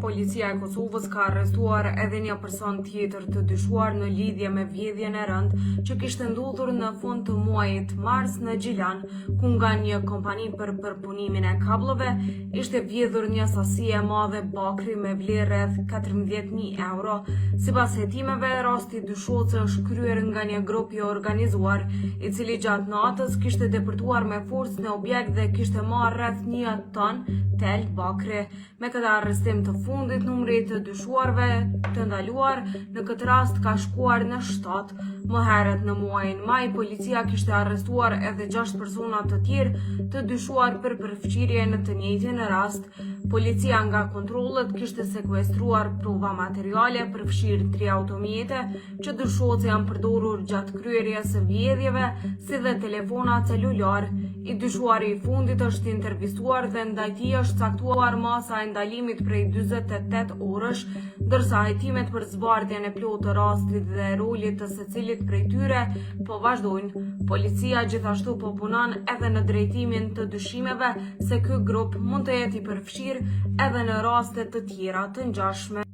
Policia e Kosovës ka arrestuar edhe një person tjetër të dyshuar në lidhje me vjedhjen e rëndë që kishte ndodhur në fund të muajit mars në Gjilan, ku nga një kompani për përpunimin e kablove ishte vjedhur një sasi e madhe bakri me vlerë rreth 14.000 euro. Sipas hetimeve, rasti dyshohet se është kryer nga një grup i organizuar, i cili gjatë natës kishte depërtuar me forcë në objekt dhe kishte marrë rreth 1 ton tel bakri. Me këtë arrestim të fundit, numri të dyshuarve të ndaluar në këtë rast ka shkuar në 7. Më herët në muajin maj, policia kishte arrestuar edhe 6 persona të tjerë të dyshuar për përfshirje në të njëjtin rast. Policia nga kontrollet kishte sekuestruar prova materiale, përfshirë 3 automjete që dyshohet se janë përdorur gjatë kryerjes së vjedhjeve, si dhe telefona celular. I dyshuari i fundit është intervistuar dhe ndaj tij është caktuar masa e ndalimit prej 48 orësh, ndërsa hetimet për zbardhjen e plotë të rastit dhe rolit të secilit prej tyre po vazhdojnë. Policia gjithashtu po punon edhe në drejtimin të dyshimeve se ky grup mund të jetë i përfshirë edhe në raste të tjera të ngjashme.